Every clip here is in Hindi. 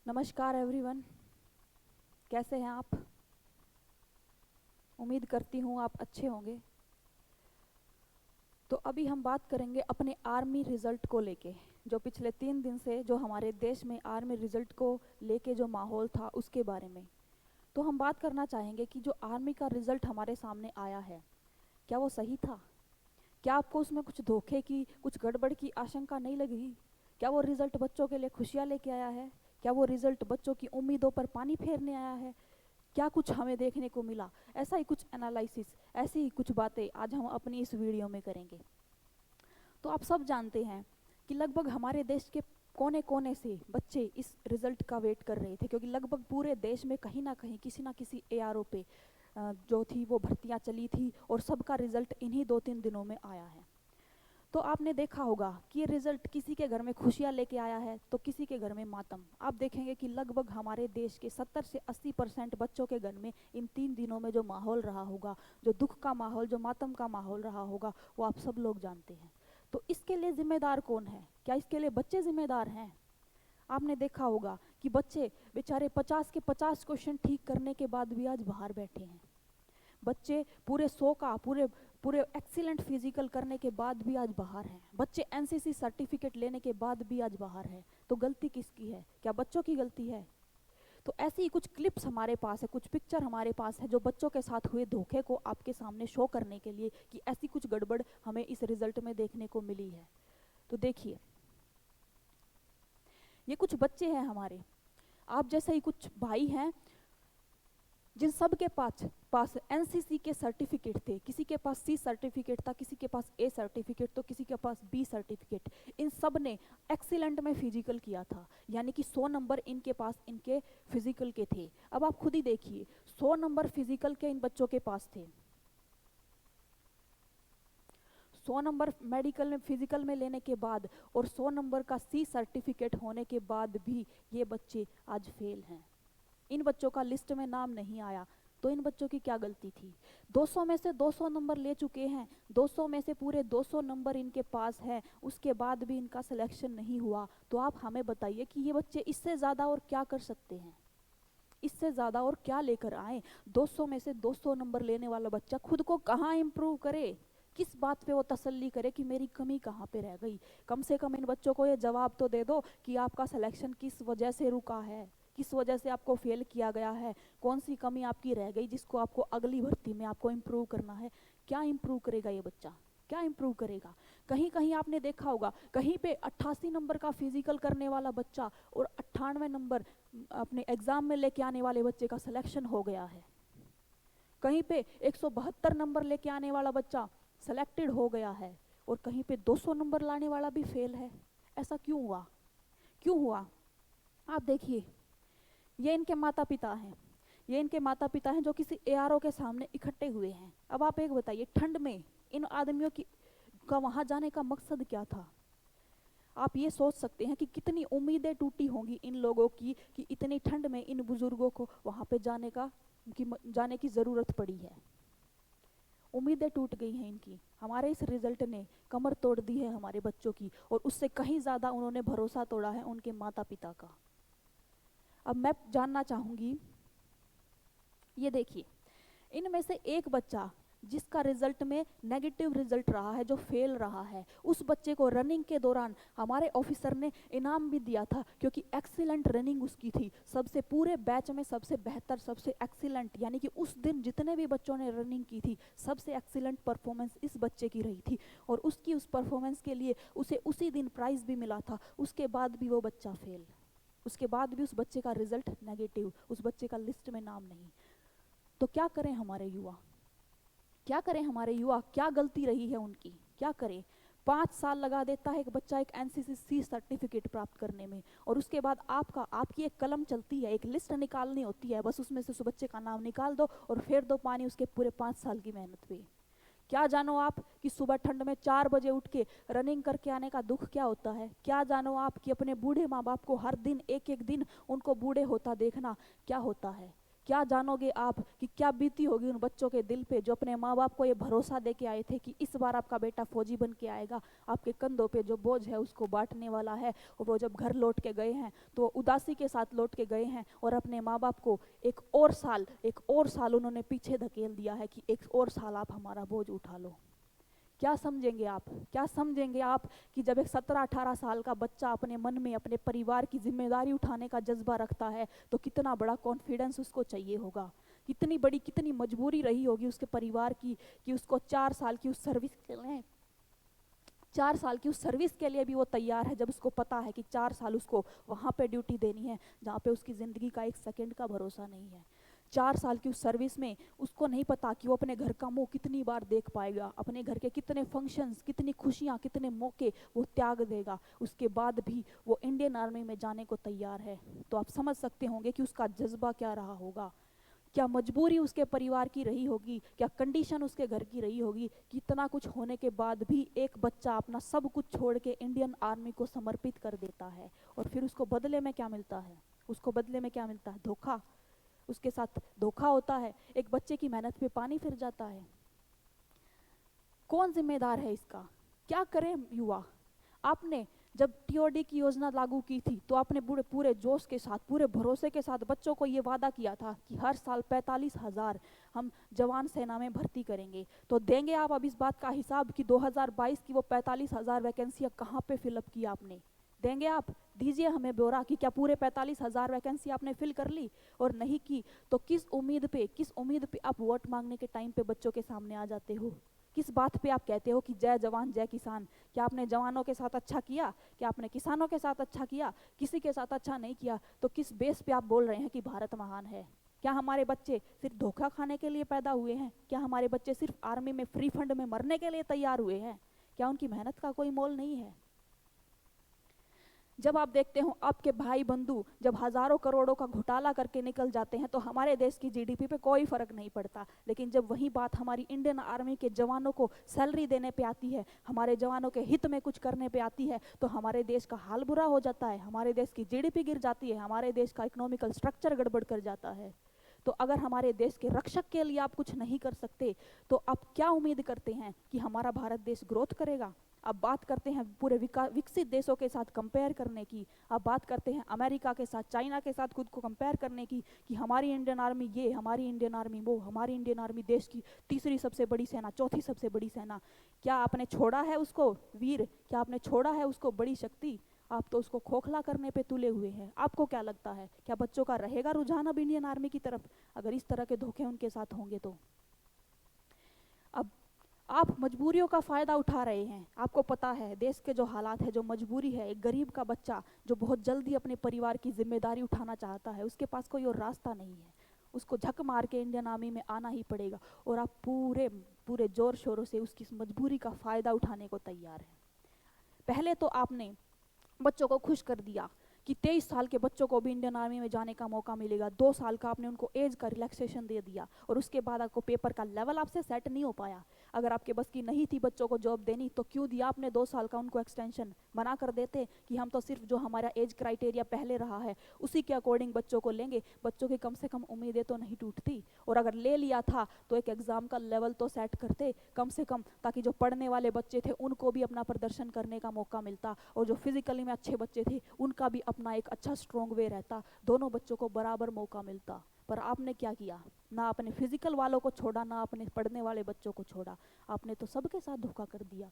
नमस्कार एवरीवन, कैसे हैं आप? उम्मीद करती हूँ आप अच्छे होंगे। तो अभी हम बात करेंगे अपने आर्मी रिजल्ट को लेके। जो पिछले 3 दिन से जो हमारे देश में आर्मी रिजल्ट को लेके जो माहौल था उसके बारे में। तो हम बात करना चाहेंगे कि जो आर्मी का रिजल्ट हमारे सामने आया है, क्या वो सही था? क्या आपको उसमें कुछ धोखे की, कुछ गड़बड़ की आशंका नहीं लगी? क्या वो रिजल्ट बच्चों के लिए खुशियाँ लेके आया है? क्या वो रिजल्ट बच्चों की उम्मीदों पर पानी फेरने आया है? क्या कुछ हमें देखने को मिला? ऐसा ही कुछ एनालिसिस, ऐसी ही कुछ बातें आज हम अपनी इस वीडियो में करेंगे। तो आप सब जानते हैं कि लगभग हमारे देश के कोने कोने से बच्चे इस रिजल्ट का वेट कर रहे थे, क्योंकि लगभग पूरे देश में कहीं ना किसी एआरओ पे जो थी वो भर्तियां चली थी और सबका रिजल्ट इन्हीं 2-3 दिनों में आया है। तो आपने देखा होगा कि ये रिजल्ट किसी के घर में खुशियाँ लेके आया है तो किसी के घर में मातम। आप देखेंगे कि लगभग हमारे देश के 70 से 80% बच्चों के घर में इन 3 दिनों में जो माहौल रहा होगा, जो दुख का माहौल, जो मातम का माहौल रहा होगा, वो आप सब लोग जानते हैं। तो इसके लिए जिम्मेदार कौन है? क्या इसके लिए बच्चे जिम्मेदार हैं? आपने देखा होगा कि बच्चे बेचारे 50 के 50 क्वेश्चन ठीक करने के बाद भी आज बाहर बैठे हैं। बच्चे पूरे 100 का पूरे पूरे एक्सीलेंट फिजिकल करने के बाद भी आज बाहर हैं। बच्चे एनसीसी सर्टिफिकेट लेने के बाद भी आज बाहर हैं। तो गलती किसकी है? क्या बच्चों की गलती है? तो ऐसी ही कुछ क्लिप्स हमारे पास है, कुछ पिक्चर हमारे पास है जो बच्चों के साथ हुए धोखे को आपके सामने शो करने के लिए कि ऐसी कुछ गड़बड़ हमें इस रिजल्ट में देखने को मिली है। तो देखिए, ये कुछ बच्चे हैं हमारे, आप जैसे ही कुछ भाई हैं जिन सब के पास पास एनसीसी के सर्टिफिकेट थे। किसी के पास सी सर्टिफिकेट था, किसी के पास ए सर्टिफिकेट, तो किसी के पास बी सर्टिफिकेट। इन सब ने एक्सीलेंट में फिजिकल किया था, यानी कि 100 नंबर इनके पास इनके फिजिकल के थे। अब आप खुद ही देखिए, 100 नंबर फिजिकल के इन बच्चों के पास थे, 100 नंबर मेडिकल में फिजिकल में लेने के बाद और 100 नंबर का सी सर्टिफिकेट होने के बाद भी ये बच्चे आज फेल हैं। इन बच्चों का लिस्ट में नाम नहीं आया, तो इन बच्चों की क्या गलती थी? 200 में से 200 नंबर ले चुके हैं, 200 में से पूरे 200 नंबर इनके पास है, उसके बाद भी इनका सिलेक्शन नहीं हुआ। तो आप हमें बताइए कि ये बच्चे इससे ज़्यादा और क्या कर सकते हैं? इससे ज़्यादा और क्या लेकर आए? 200 में से 200 नंबर लेने वाला बच्चा खुद को कहाँ इम्प्रूव करे? किस बात पे वो तसल्ली करे कि मेरी कमी कहाँ पे रह गई? कम से कम इन बच्चों को ये जवाब तो दे दो कि आपका सिलेक्शन किस वजह से रुका है, किस वजह से आपको फेल किया गया है, कौन सी कमी आपकी रह गई जिसको आपको अगली भर्ती में आपको इम्प्रूव करना है। क्या इम्प्रूव करेगा ये बच्चा? क्या इम्प्रूव करेगा? कहीं कहीं आपने देखा होगा, कहीं पे 88 नंबर का फिजिकल करने वाला बच्चा और 98 नंबर अपने एग्जाम में लेके आने वाले बच्चे का सिलेक्शन हो गया है। कहीं पे 172 नंबर लेके आने वाला बच्चा सेलेक्टेड हो गया है और कहीं पे 200 नंबर लाने वाला भी फेल है। ऐसा क्यों हुआ? क्यों हुआ? आप देखिए, ये इनके माता पिता हैं, ये इनके माता पिता हैं जो किसी एआरओ के सामने इकट्ठे हुए हैं। अब आप एक बताइए, ठंड में इन आदमियों की का वहां जाने का मकसद क्या था? आप ये सोच सकते हैं कि कितनी उम्मीदें टूटी होंगी इन लोगों की कि इतनी ठंड में इन बुजुर्गों को वहां पे जाने की जरूरत पड़ी है। उम्मीदें टूट गई हैं इनकी। हमारे इस रिजल्ट ने कमर तोड़ दी है हमारे बच्चों की, और उससे कहीं ज्यादा उन्होंने भरोसा तोड़ा है उनके माता पिता का। अब मैं जानना चाहूंगी, ये देखिए, इनमें से एक बच्चा जिसका रिजल्ट में नेगेटिव रिजल्ट रहा है, जो फेल रहा है, उस बच्चे को रनिंग के दौरान हमारे ऑफिसर ने इनाम भी दिया था, क्योंकि एक्सीलेंट रनिंग उसकी थी। सबसे पूरे बैच में सबसे बेहतर, सबसे एक्सीलेंट, यानी कि उस दिन जितने भी बच्चों ने रनिंग की थी सबसे एक्सीलेंट परफॉर्मेंस इस बच्चे की रही थी। और उसकी उस परफॉर्मेंस के लिए उसे उसी दिन प्राइज भी मिला था। उसके बाद भी वो बच्चा फेल, उसके बाद भी उस बच्चे का रिजल्ट नेगेटिव, उस बच्चे का लिस्ट में नाम नहीं। तो क्या करें हमारे युवा? क्या करें हमारे युवा? क्या गलती रही है उनकी? क्या करें? 5 साल लगा देता है एक बच्चा एक एनसीसी सर्टिफिकेट प्राप्त करने में, और उसके बाद आपकी एक कलम चलती है, एक लिस्ट निकालनी होती है, बस उसमें से उस बच्चे का नाम निकाल दो और फेर दो पानी उसके पूरे 5 साल की मेहनत पे। क्या जानो आप कि सुबह ठंड में 4 बजे उठ के रनिंग करके आने का दुख क्या होता है? क्या जानो आप कि अपने बूढ़े माँ बाप को हर दिन एक एक दिन उनको बूढ़े होता देखना क्या होता है? क्या जानोगे आप कि क्या बीती होगी उन बच्चों के दिल पे जो अपने माँ बाप को ये भरोसा दे के आए थे कि इस बार आपका बेटा फौजी बन के आएगा, आपके कंधों पे जो बोझ है उसको बांटने वाला है। और वो जब घर लौट के गए हैं तो वो उदासी के साथ लौट के गए हैं और अपने माँ बाप को एक और साल उन्होंने पीछे धकेल दिया है कि एक और साल आप हमारा बोझ उठा लो। क्या समझेंगे आप, क्या समझेंगे आप कि जब एक 17-18 साल का बच्चा अपने मन में अपने परिवार की जिम्मेदारी उठाने का जज्बा रखता है तो कितना बड़ा कॉन्फिडेंस उसको चाहिए होगा, कितनी बड़ी कितनी मजबूरी रही होगी उसके परिवार की कि उसको 4 साल की उस सर्विस के लिए 4 साल की उस सर्विस के लिए भी वो तैयार है, जब उसको पता है कि 4 साल उसको वहाँ पे ड्यूटी देनी है जहाँ पे उसकी ज़िंदगी का एक सेकंड का भरोसा नहीं है। 4 साल की उस सर्विस में उसको नहीं पता कि वो अपने घर का मुंह कितनी बार देख पाएगा, अपने घर के कितने फंक्शंस, कितनी खुशियाँ, कितने मौके वो त्याग देगा, उसके बाद भी वो इंडियन आर्मी में जाने को तैयार है। तो आप समझ सकते होंगे कि उसका जज्बा क्या रहा होगा, क्या मजबूरी उसके परिवार की रही होगी, क्या कंडीशन उसके घर की रही होगी कि इतना कुछ होने के बाद भी एक बच्चा अपना सब कुछ छोड़ के इंडियन आर्मी को समर्पित कर देता है। और फिर उसको बदले में क्या मिलता है, उसको बदले में क्या मिलता है, धोखा। उसके साथ धोखा होता है, एक बच्चे की मेहनत पे पानी फिर जाता है। कौन जिम्मेदार है इसका, क्या करें युवा। आपने जब टीओडी की योजना लागू की थी तो आपने पूरे जोश के साथ, पूरे भरोसे के साथ बच्चों को ये वादा किया था कि हर साल 45,000 हम जवान सेना में भर्ती करेंगे। तो देंगे आप अब इस बात का हिसाब कि 2022 की वो 45,000 वैकेंसियाँ कहाँ पे फिलअप की आपने, देंगे आप, दीजिए हमें ब्यौरा कि क्या पूरे 45,000 वैकेंसी आपने फिल कर ली। और नहीं की तो किस उम्मीद पे आप वोट मांगने के टाइम पे बच्चों के सामने आ जाते हो, किस बात पे आप कहते हो कि जय जवान जय किसान। क्या आपने जवानों के साथ अच्छा किया, क्या आपने किसानों के साथ अच्छा किया, किसी के साथ अच्छा नहीं किया। तो किस बेस पे आप बोल रहे हैं कि भारत महान है। क्या हमारे बच्चे सिर्फ धोखा खाने के लिए पैदा हुए हैं, क्या हमारे बच्चे सिर्फ आर्मी में फ्री फंड में मरने के लिए तैयार हुए हैं, क्या उनकी मेहनत का कोई मोल नहीं है। जब आप देखते हो आपके भाई बंधु जब हजारों करोड़ों का घोटाला करके निकल जाते हैं तो हमारे देश की जीडीपी पे कोई फर्क नहीं पड़ता, लेकिन जब वही बात हमारी इंडियन आर्मी के जवानों को सैलरी देने पे आती है, हमारे जवानों के हित में कुछ करने पे आती है तो हमारे देश का हाल बुरा हो जाता है, हमारे देश की जीडीपी गिर जाती है, हमारे देश का इकोनॉमिकल स्ट्रक्चर गड़बड़ कर जाता है। तो अगर हमारे देश के रक्षक के लिए आप कुछ नहीं कर सकते तो आप क्या उम्मीद करते हैं कि हमारा भारत देश ग्रोथ करेगा। आप बात करते हैं पूरे विकसित देशों के साथ कंपेयर करने की, आप बात करते हैं अमेरिका के साथ, चाइना के साथ खुद को कंपेयर करने की कि हमारी इंडियन आर्मी ये, हमारी इंडियन आर्मी वो, हमारी इंडियन आर्मी देश की तीसरी सबसे बड़ी सेना, चौथी सबसे बड़ी सेना। क्या आपने छोड़ा है उसको वीर, क्या आपने छोड़ा है उसको बड़ी शक्ति, आप तो उसको खोखला करने पे तुले हुए हैं। आपको क्या लगता है क्या बच्चों का रहेगा रुझान अब इंडियन आर्मी की तरफ अगर इस तरह के धोखे उनके साथ होंगे तो। अब आप मजबूरियों का फायदा उठा रहे हैं, आपको पता है देश के जो हालात है, जो मजबूरी है, एक गरीब का बच्चा जो बहुत जल्दी अपने परिवार की जिम्मेदारी उठाना चाहता है उसके पास कोई और रास्ता नहीं है, उसको झक मार के इंडियन आर्मी में आना ही पड़ेगा और आप पूरे पूरे जोर शोरों से उसकी मजबूरी का फायदा उठाने को तैयार हैं। पहले तो आपने बच्चों को खुश कर दिया कि 23 साल के बच्चों को भी इंडियन आर्मी में जाने का मौका मिलेगा, 2 साल का आपने उनको एज का रिलैक्सेशन दे दिया और उसके बाद आपको पेपर का लेवल आपसे सेट नहीं हो पाया। अगर आपके बस की नहीं थी बच्चों को जॉब देनी तो क्यों दिया आपने 2 साल का उनको एक्सटेंशन, मना कर देते कि हम तो सिर्फ जो हमारा एज क्राइटेरिया पहले रहा है उसी के अकॉर्डिंग बच्चों को लेंगे, बच्चों की कम से कम उम्मीदें तो नहीं टूटती। और अगर ले लिया था तो एक एग्जाम का लेवल तो सेट करते कम से कम, ताकि जो पढ़ने वाले बच्चे थे उनको भी अपना प्रदर्शन करने का मौका मिलता और जो फिजिकली में अच्छे बच्चे थे उनका भी अपना एक अच्छा स्ट्रॉन्ग वे रहता, दोनों बच्चों को बराबर मौका मिलता। पर आपने क्या किया, ना आपने फिजिकल वालों को छोड़ा, ना आपने पढ़ने वाले बच्चों को छोड़ा, आपने तो सबके साथ धोखा कर दिया।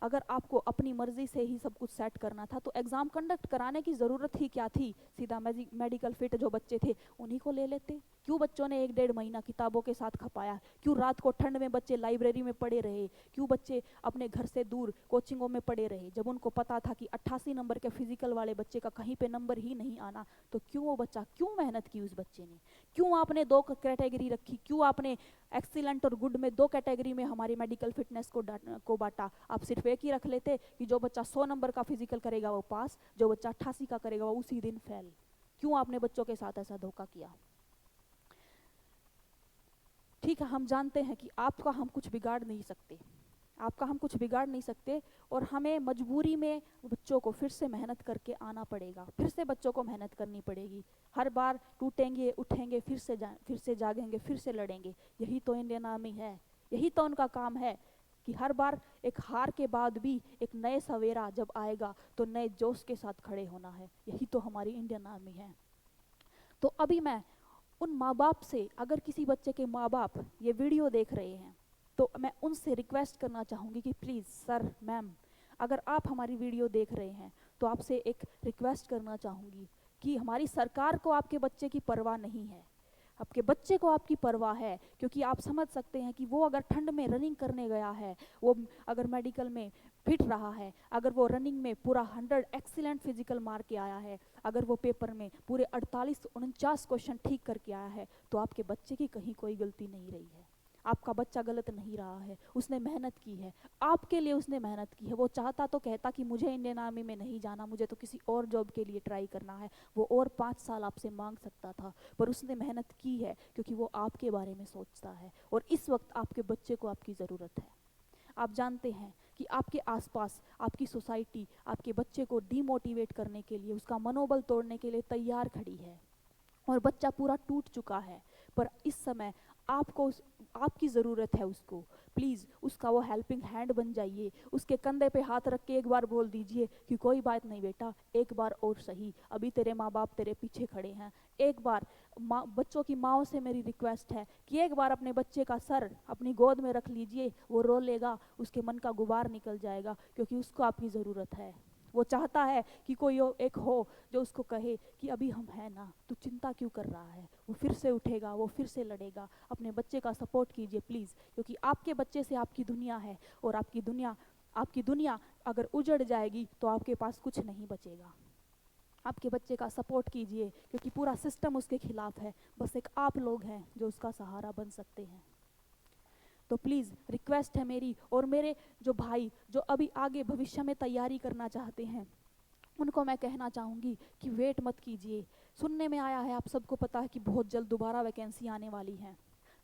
अगर आपको अपनी मर्जी से ही सब कुछ सेट करना था तो एग्जाम कंडक्ट कराने की ज़रूरत ही क्या थी, सीधा मेडिकल फिट जो बच्चे थे उन्हीं को ले लेते। क्यों बच्चों ने 1-1.5 महीना किताबों के साथ खपाया, क्यों रात को ठंड में बच्चे लाइब्रेरी में पड़े रहे, क्यों बच्चे अपने घर से दूर कोचिंगों में पड़े रहे, जब उनको पता था कि 88 नंबर के फिजिकल वाले बच्चे का कहीं पे नंबर ही नहीं आना। तो क्यों वो बच्चा, क्यों मेहनत की उस बच्चे ने, क्यों आपने 2 कैटेगरी रखी, क्यों आपने एक्सीलेंट और गुड में 2 कैटेगरी में हमारी मेडिकल फिटनेस को बांटा। आप सिर्फ एक ही रख लेते कि जो बच्चा 100 नंबर का फिजिकल करेगा वो पास, जो बच्चा 88 का करेगा वो उसी दिन फेल। क्यों आपने बच्चों के साथ ऐसा धोखा किया। ठीक है, हम जानते हैं कि आपका हम कुछ बिगाड़ नहीं सकते, आपका हम कुछ बिगाड़ नहीं सकते, और हमें मजबूरी में बच्चों को फिर से मेहनत करके आना पड़ेगा, फिर से बच्चों को मेहनत करनी पड़ेगी। हर बार टूटेंगे, उठेंगे, फिर से जागेंगे, फिर से लड़ेंगे। यही तो इंडियन आर्मी है, यही तो उनका काम है कि हर बार एक हार के बाद भी एक नए सवेरा जब आएगा तो नए जोश के साथ खड़े होना है। यही तो हमारी इंडियन आर्मी है। तो अभी मैं उन माँ बाप से, अगर किसी बच्चे के माँ बाप ये वीडियो देख रहे हैं, तो मैं उनसे रिक्वेस्ट करना चाहूँगी कि प्लीज़ सर, मैम, अगर आप हमारी वीडियो देख रहे हैं तो आपसे एक रिक्वेस्ट करना चाहूँगी कि हमारी सरकार को आपके बच्चे की परवाह नहीं है, आपके बच्चे को आपकी परवाह है। क्योंकि आप समझ सकते हैं कि वो अगर ठंड में रनिंग करने गया है, वो अगर मेडिकल में फिट रहा है, अगर वो रनिंग में पूरा 100 एक्सीलेंट फिजिकल मार के आया है, अगर वो पेपर में पूरे 48-49 क्वेश्चन ठीक करके आया है, तो आपके बच्चे की कहीं कोई गलती नहीं रही है। आपका बच्चा गलत नहीं रहा है, उसने मेहनत की है, आपके लिए उसने मेहनत की है। वो चाहता तो कहता कि मुझे इंडियन आर्मी में नहीं जाना, मुझे तो किसी और जॉब के लिए ट्राई करना है, वो और 5 साल आपसे मांग सकता था, पर उसने मेहनत की है क्योंकि वो आपके बारे में सोचता है। और इस वक्त आपके बच्चे को आपकी ज़रूरत है। आप जानते हैं कि आपके आसपास आपकी सोसाइटी आपके बच्चे को डीमोटिवेट करने के लिए, उसका मनोबल तोड़ने के लिए तैयार खड़ी है, और बच्चा पूरा टूट चुका है। पर इस समय आपको आपकी ज़रूरत है उसको। प्लीज़ उसका वो हेल्पिंग हैंड बन जाइए, उसके कंधे पे हाथ रख के एक बार बोल दीजिए कि कोई बात नहीं बेटा, एक बार और सही, अभी तेरे माँ बाप तेरे पीछे खड़े हैं। एक बार बच्चों की माँओं से मेरी रिक्वेस्ट है कि एक बार अपने बच्चे का सर अपनी गोद में रख लीजिए, वो रो लेगा, उसके मन का गुबार निकल जाएगा, क्योंकि उसको आपकी ज़रूरत है। वो चाहता है कि कोई एक हो जो उसको कहे कि अभी हम हैं ना, तू चिंता क्यों कर रहा है। वो फिर से उठेगा, वो फिर से लड़ेगा। अपने बच्चे का सपोर्ट कीजिए प्लीज़, क्योंकि आपके बच्चे से आपकी दुनिया है, और आपकी दुनिया अगर उजड़ जाएगी तो आपके पास कुछ नहीं बचेगा। आपके बच्चे का सपोर्ट कीजिए, क्योंकि पूरा सिस्टम उसके खिलाफ है, बस एक आप लोग हैं जो उसका सहारा बन सकते हैं। तो प्लीज़ रिक्वेस्ट है मेरी, और मेरे जो भाई जो अभी आगे भविष्य में तैयारी करना चाहते हैं, उनको मैं कहना चाहूँगी कि वेट मत कीजिए। सुनने में आया है, आप सबको पता है कि बहुत जल्द दोबारा वैकेंसी आने वाली है,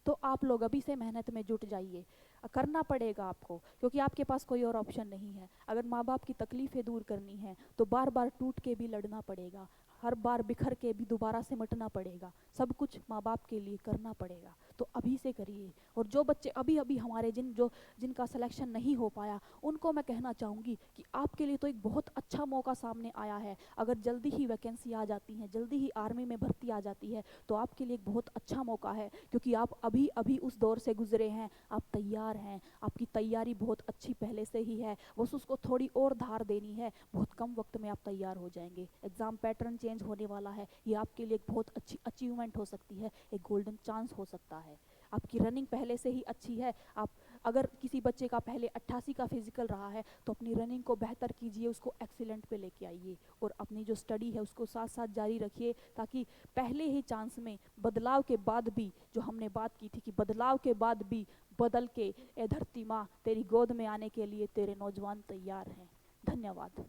तो आप लोग अभी से मेहनत में जुट जाइए। करना पड़ेगा आपको, क्योंकि आपके पास कोई और ऑप्शन नहीं है। अगर माँ बाप की तकलीफ़ें दूर करनी है तो बार बार टूट के भी लड़ना पड़ेगा, हर बार बिखर के भी दोबारा से मटना पड़ेगा, सब कुछ माँ बाप के लिए करना पड़ेगा। तो अभी से करिए। और जो बच्चे अभी अभी हमारे जिनका सिलेक्शन नहीं हो पाया, उनको मैं कहना चाहूँगी कि आपके लिए तो एक बहुत अच्छा मौका सामने आया है। अगर जल्दी ही वैकेंसी आ जाती है, जल्दी ही आर्मी में भर्ती आ जाती है, तो आपके लिए एक बहुत अच्छा मौका है, क्योंकि आप अभी अभी उस दौर से गुजरे हैं, आप तैयार हैं, आपकी तैयारी बहुत अच्छी पहले से ही है, बस उसको थोड़ी और धार देनी है, बहुत कम वक्त में आप तैयार हो जाएंगे। एग्ज़ाम पैटर्न चेंज होने वाला है, ये आपके लिए एक बहुत अच्छी अचीवमेंट हो सकती है, एक गोल्डन चांस हो सकता है। आपकी रनिंग पहले से ही अच्छी है। आप अगर किसी बच्चे का पहले 88 का फिजिकल रहा है, तो अपनी रनिंग को बेहतर कीजिए, उसको एक्सीलेंट पे लेके आइए, और अपनी जो स्टडी है उसको साथ साथ जारी रखिए, ताकि पहले ही चांस में बदलाव के बाद भी, जो हमने बात की थी कि बदलाव के बाद भी बदल के, ए धरती माँ तेरी गोद में आने के लिए तेरे नौजवान तैयार हैं। धन्यवाद।